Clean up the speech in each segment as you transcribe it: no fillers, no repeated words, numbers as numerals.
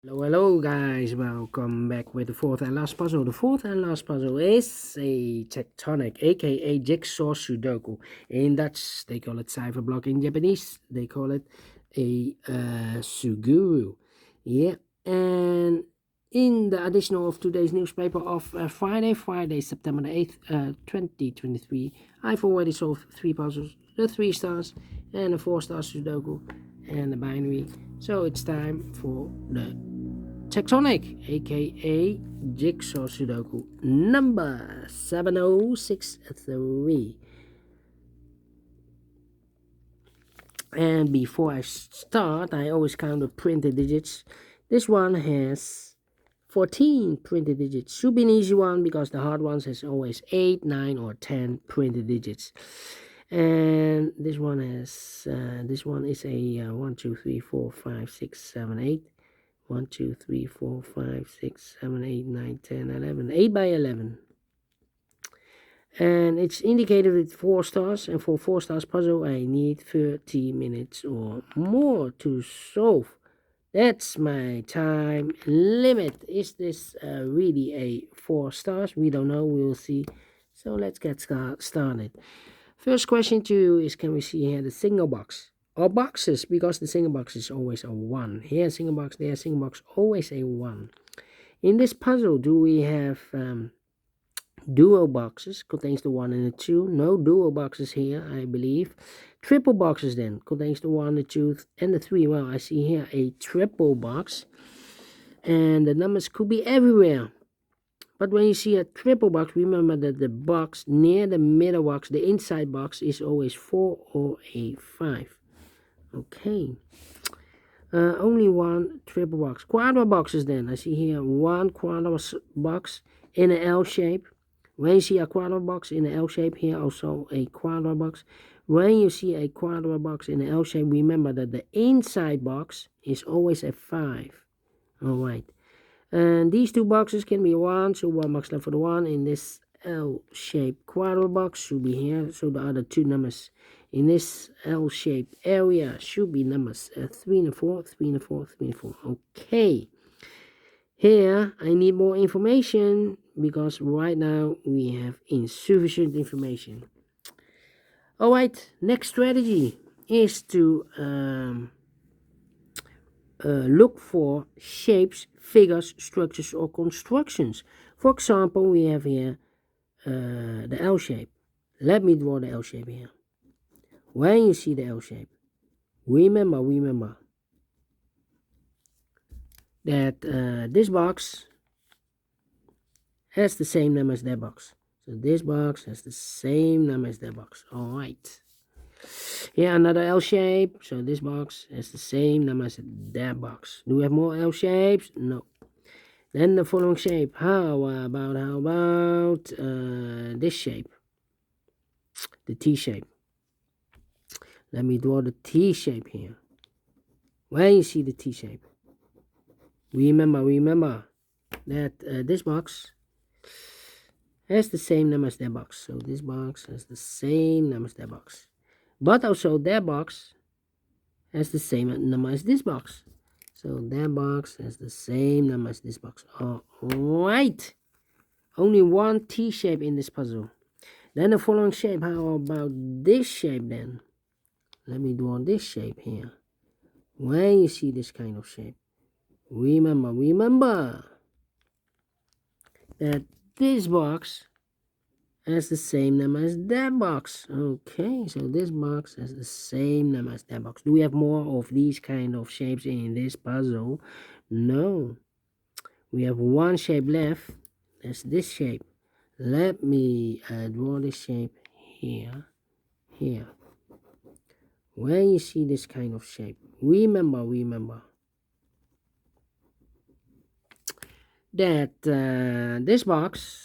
Hello guys, welcome back with the fourth and last puzzle. The fourth and last puzzle is a Tectonic, aka Jigsaw Sudoku. In Dutch, they call it cypherblock. In Japanese, they call it a Suguru. Yeah, and in the additional of today's newspaper of Friday, September the 8th, 2023, I've already solved 3 puzzles, the 3 stars and the 4-star Sudoku and the binary. So it's time for the Tectonic, aka Jigsaw Sudoku, number 7063. And before I start, I always count the printed digits. This one has 14 printed digits. Should be an easy one because the hard ones has always 8, 9, or 10 printed digits. And this one has this one is a 1, 2, 3, 4, 5, 6, 7, 8. 1, 2, 3, 4, 5, 6, 7, 8, 9, 10, 11. 8 by 11. And it's indicated with 4 stars. And for 4 stars puzzle, I need 30 minutes or more to solve. That's my time limit. Is this really a 4 stars? We don't know. We'll see. So let's get started. First question to you is, can we see here the single box? Or boxes, because the single box is always a 1. Here single box, there single box, always a 1. In this puzzle, do we have dual boxes? Contains the 1 and the 2. No dual boxes here, I believe. Triple boxes then, contains the 1, the 2, and the 3. Well, I see here a triple box. And the numbers could be everywhere. But when you see a triple box, remember that the box near the middle box, the inside box, is always 4 or a 5. Okay, only 1 triple box. Quadra boxes then. I see here 1 quadra box in an L shape. When you see a quadra box in an L shape, here also a quadra box. When you see a quadra box in an L shape, remember that the inside box is always a 5. Alright. And these 2 boxes can be 1, so 1 box left for the 1 in this L-shaped quadra box should be here. So the other 2 numbers in this L-shaped area should be numbers 3 and 4, 3 and 4, 3 and 4. Okay. Here I need more information because right now we have insufficient information. Alright, next strategy is to look for shapes, figures, structures, or constructions. For example, we have here the L shape. Let me draw the L shape here. When you see the L shape, remember that this box has the same number as that box. So this box has the same number as that box. All right. Here another L shape. So this box has the same number as that box. Do we have more L shapes? No. Then the following shape. How about this shape? The T shape. Let me draw the T shape here. When you see the T shape, remember that this box has the same number as that box. So this box has the same number as that box. But also that box has the same number as this box. So that box has the same number as this box. Alright. Only 1 T shape in this puzzle. Then the following shape. How about this shape then? Let me draw this shape here. When you see this kind of shape, remember that this box has the same number as that box. Okay, so this box has the same number as that box. Do we have more of these kind of shapes in this puzzle? No. We have 1 shape left. That's this shape. Let me draw this shape here. When you see this kind of shape, remember that this box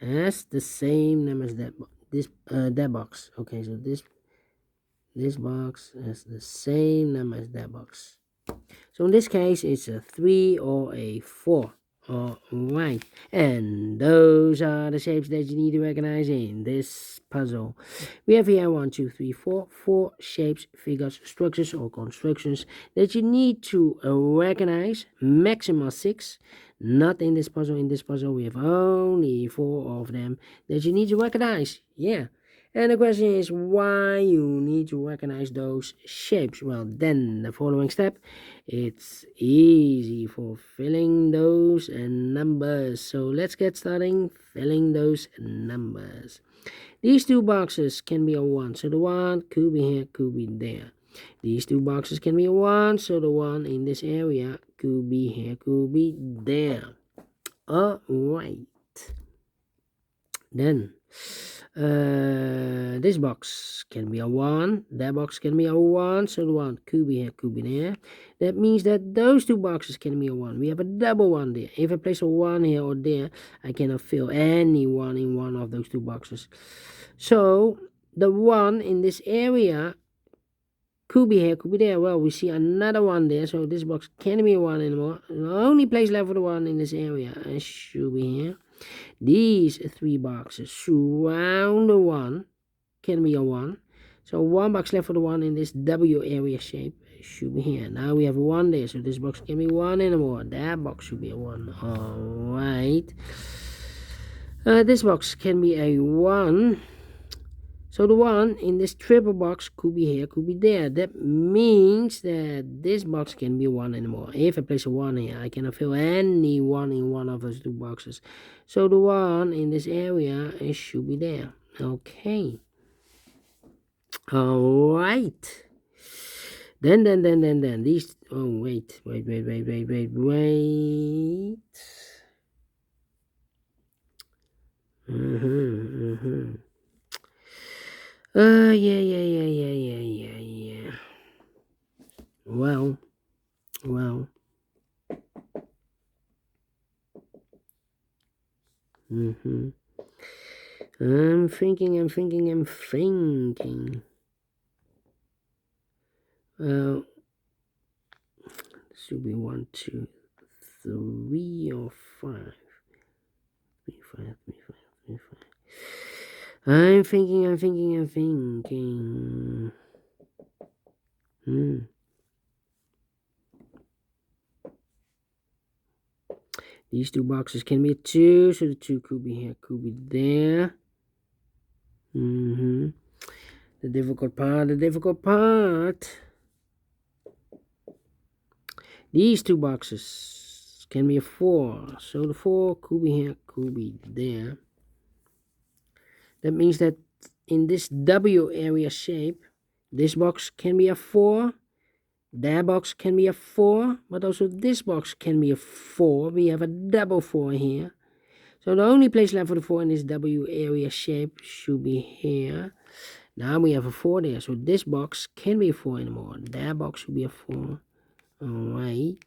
has the same number as that box. Okay, so this box has the same number as that box. So in this case, it's a 3 or a 4. Alright, and those are the shapes that you need to recognize in this puzzle. We have here 1, 2, 3, 4, 4 shapes, figures, structures or constructions that you need to recognize. Maximum 6. Not in this puzzle. In this puzzle we have only 4 of them that you need to recognize. Yeah. And the question is why you need to recognize those shapes. Well, then the following step, it's easy for filling those numbers. So let's get starting filling those numbers. These two boxes can be a 1, so the 1 could be here, could be there. These two boxes can be a 1, so the 1 in this area could be here, could be there. Alright. Then this box can be a 1, that box can be a 1, so the 1 could be here, could be there. That means that those two boxes can be a 1. We have a double 1 there. If I place a 1 here or there, I cannot fill any 1 in one of those two boxes. So the 1 in this area could be here, could be there. Well, we see another 1 there, so this box can't be a 1 anymore. The only place left for the 1 in this area should be here. These 3 boxes surround the 1, can be a 1. So 1 box left for the 1 in this W area shape should be here. Now we have a 1 there, so this box can be 1 anymore. That box should be a 1. Alright. This box can be a 1. So the 1 in this triple box could be here, could be there. That means that this box can be 1 anymore. If I place a 1 here, I cannot fill any 1 in one of those two boxes. So the 1 in this area, it should be there. Okay. Alright. Then these, oh wait. Yeah. Well. I'm thinking. Should be 1, 2, 3 or 5. 3, 5, 3, 5, 3, 5. I'm thinking. These two boxes can be a 2, so the 2 could be here, could be there. The difficult part. These two boxes can be a 4, so the 4 could be here, could be there. That means that in this W area shape, this box can be a 4, that box can be a 4, but also this box can be a 4. We have a double 4 here. So the only place left for the 4 in this W area shape should be here. Now we have a 4 there, so this box can't be a 4 anymore. That box should be a 4. Alright.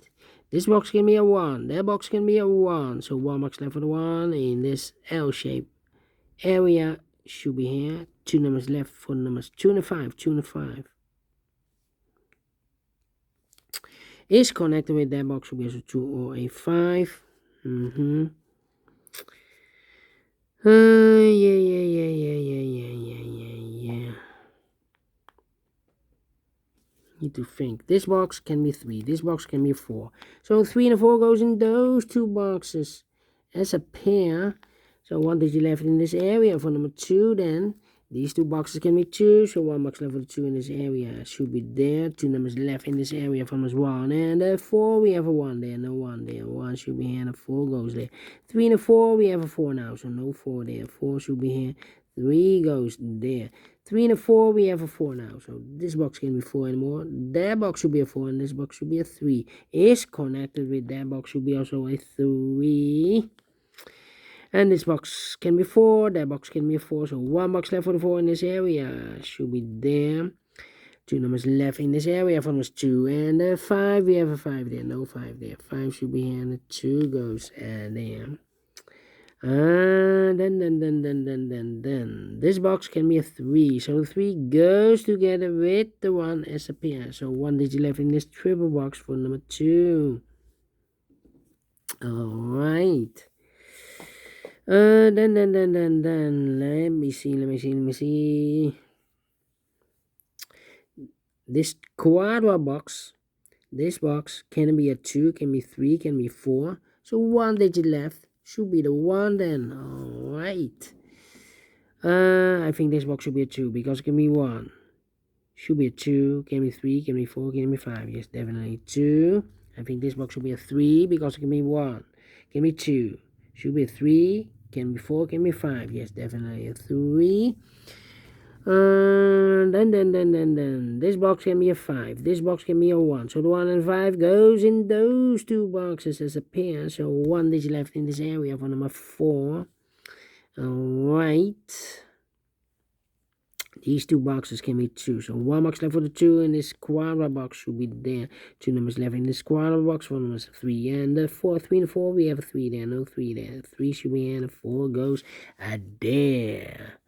This box can be a 1. That box can be a 1. So 1 box left for the 1 in this L shape area should be here. 2 numbers left for the numbers 2 and 5. 2 and 5. Is connected with that box should be a 2 or a 5. Yeah. Need to think. This box can be 3. This box can be 4. So 3 and 4 goes in those two boxes as a pair. So 1 digit left in this area for number 2 then. These two boxes can be 2, so 1 box left for the 2 in this area should be there. 2 numbers left in this area for number 1. And the 4, we have a 1 there, no 1 there. 1 should be here, and a 4 goes there. 3 and a 4, we have a 4 now, so no 4 there. 4 should be here. 3 goes there. 3 and a 4, we have a 4 now. So this box can be 4 anymore. That box should be a 4, and this box should be a 3. Is connected with that box should be also a 3. And this box can be 4, that box can be a 4, so 1 box left for the 4 in this area should be there. 2 numbers left in this area for numbers 2, and the 5, we have a 5 there, no 5 there. 5 should be here, and the 2 goes there. Then this box can be a 3, so 3 goes together with the 1 as a pair. So 1 digit left in this triple box for number 2. Alright. Then, let me see. This quadra box, this box can be a 2, can be 3, can be 4. So 1 digit left should be the 1 then. Alright. I think this box should be a 2 because it can be 1. Should be a 2, can be 3, can be 4, can be 5. Yes, definitely 2. I think this box should be a 3 because it can be 1. Can be 2. Should be a 3, can be 4, can be 5. Yes, definitely a 3. Then this box can be a 5. This box can be a 1. So the 1 and 5 goes in those two boxes as a pair. So 1 digit left in this area for number 4. Alright. These two boxes can be 2. So 1 box left for the 2, and this quadra box should be there. 2 numbers left in this quadra box, 1 number 3. And the 4, 3 and 4, we have a 3 there. No 3 there. 3 should be here, and 4 goes there.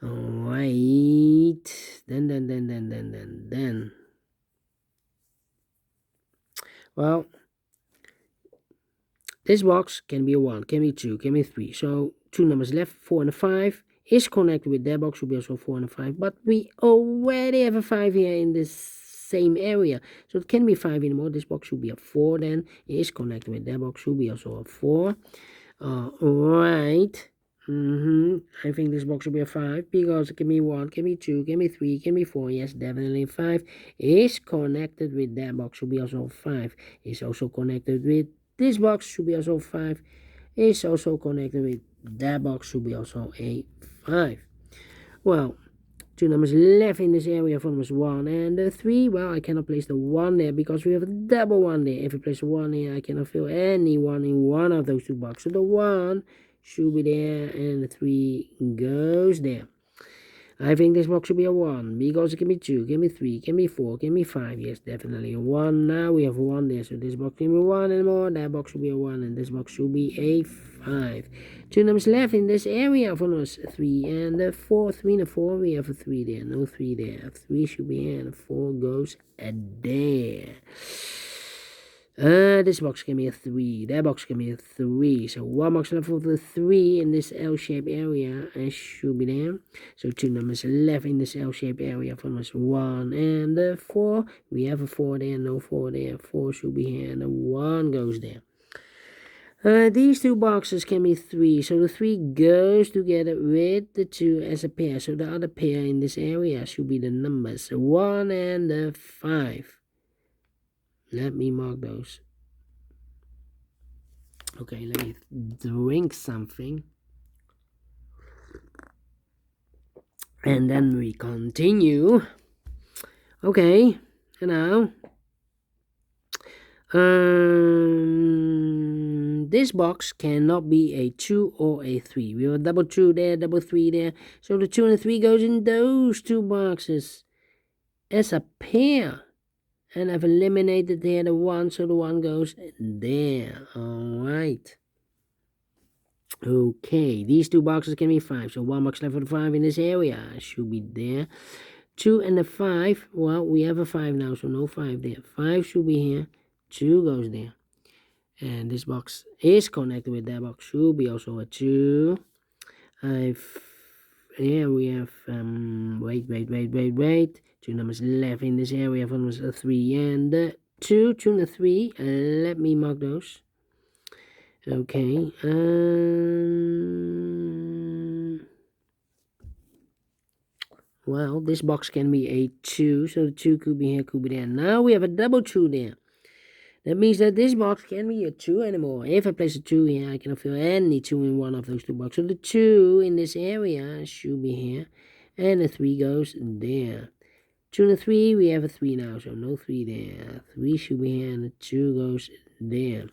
Alright. Then. Well, this box can be a 1, can be 2, can be 3. So 2 numbers left, 4 and a 5. Is connected with that box, should be also 4 and a 5, but we already have a 5 here in this same area, so it can be 5 anymore. This box should be a 4 then. It is connected with that box, should be also a 4. Alright. I think this box should be a 5 because it can be 1, can be 2, can be 3, can be 4. Yes, definitely 5 is connected with that box, should be also 5. Is also connected with this box, should be also 5. Is also connected with that box, should be also a 5. Well, 2 numbers left in this area for numbers 1 and 3. Well, I cannot place the 1 there because we have a double 1 there. If I place a 1 here, I cannot fill any 1 in one of those two boxes. So the 1 should be there and the 3 goes there. I think this box should be a 1 because it can be 2, can be 3, can be 4, can be 5. Yes, definitely a 1. Now we have a 1 there, so this box can be 1 and more. That box should be a 1 and this box should be a 5. 2 numbers left in this area for numbers 3 and 4. 3 and 4, we have a 3 there. No 3 there. 3 should be here and 4 goes there. This box can be a 3. That box can be a 3. So 1 box left for the 3 in this L-shaped area and should be there. So 2 numbers left in this L-shaped area for numbers 1 and 4. We have a 4 there, no 4 there. 4 should be here and the 1 goes there. These two boxes can be 3. So the 3 goes together with the 2 as a pair. So the other pair in this area should be the numbers 1 and 5. Let me mark those. Okay, let me drink something. And then we continue. Okay, and now. This box cannot be a 2 or a 3. We have a double 2 there, double 3 there. So the 2 and the 3 goes in those two boxes as a pair. And I've eliminated there the 1, so the 1 goes there. Alright. Okay, these two boxes can be 5. So 1 box left for the 5 in this area. Should be there. 2 and the 5. Well, we have a 5 now, so no 5 there. 5 should be here. 2 goes there. And this box is connected with that box. Should be also a 2. Here we have, wait. 2 numbers left in this area for numbers 3 and 2. 2 and 3. Let me mark those. Okay. Well, this box can be a 2. So the 2 could be here, could be there. Now we have a double 2 there. That means that this box can be a 2 anymore. If I place a 2 here, I cannot fill any 2 in one of those two boxes. So the 2 in this area should be here. And the 3 goes there. 2 and the 3, we have a 3 now. So no 3 there. 3 should be here and the 2 goes there.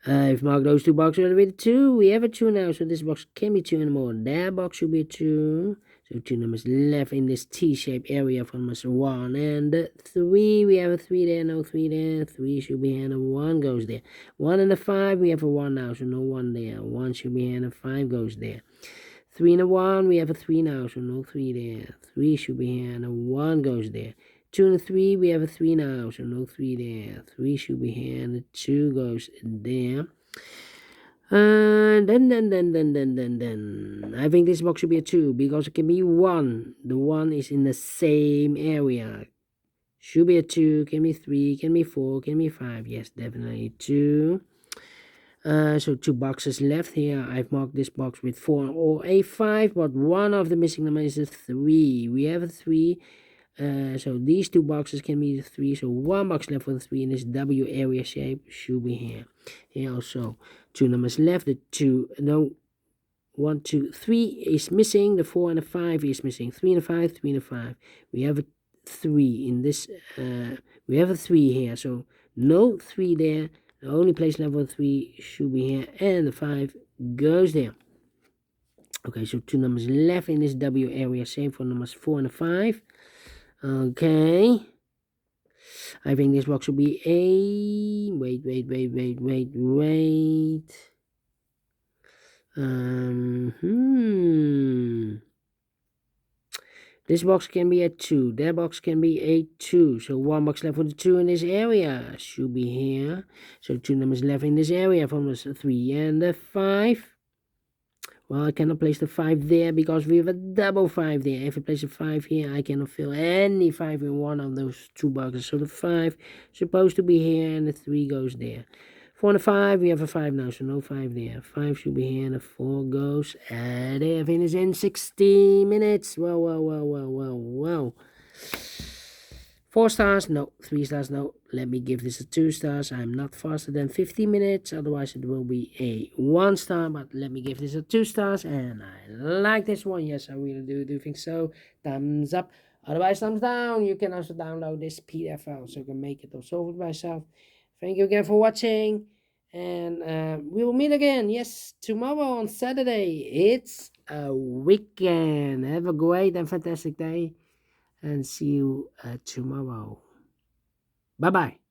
I've marked those two boxes with a 2. We have a 2 now. So this box can be 2 anymore. That box should be a 2. So 2 numbers left in this T-shaped area for numbers 1 and 3. We have a 3 there, no 3 there. 3 should be here and a 1 goes there. 1 and a 5, we have a 1 now, so no 1 there. 1 should be here and a 5 goes there. 3 and a 1, we have a 3 now, so no 3 there. 3 should be here and a 1 goes there. 2 and a 3, we have a 3 now, so no 3 there. 3 should be here, and the 2 goes there. Then, I think this box should be a 2, because it can be 1. The 1 is in the same area. Should be a 2, can be 3, can be 4, can be 5. Yes, definitely 2. So 2 boxes left here. I've marked this box with 4 or a 5, but one of the missing numbers is a 3. We have a 3. So these 2 boxes can be the 3. So 1 box left for the 3 in this W area shape should be here. Here also 2 numbers left. The 2, no, 1, 2, 3 is missing. The 4 and the 5 is missing. 3 and a 5, 3 and a 5. We have a 3 in this. We have a 3 here. So no 3 there. The only place left for the 3 should be here, and the 5 goes there. Okay, so 2 numbers left in this W area. Same for numbers 4 and 5. Okay. I think this box will be a... Wait. This box can be a 2. That box can be a 2. So 1 box left for the 2 in this area. Should be here. So 2 numbers left in this area from the 3 and the 5. Well, I cannot place the 5 there because we have a double 5 there. If I place a 5 here, I cannot fill any 5 in one of those 2 boxes. So the 5 is supposed to be here and the 3 goes there. 4 and a 5, we have a 5 now, so no 5 there. 5 should be here and the 4 goes there. Finish in 60 minutes. Well. 4 stars, no. 3 stars, no. Let me give this a 2 stars. I'm not faster than 50 minutes, otherwise it will be a 1 star. But let me give this a 2 stars, and I like this one. Yes, I really do think so. Thumbs up. Otherwise, thumbs down. You can also download this PDF file so you can make it or solve it by yourself. Thank you again for watching, and we will meet again. Yes, tomorrow on Saturday. It's a weekend. Have a great and fantastic day, and see you tomorrow. Bye-bye.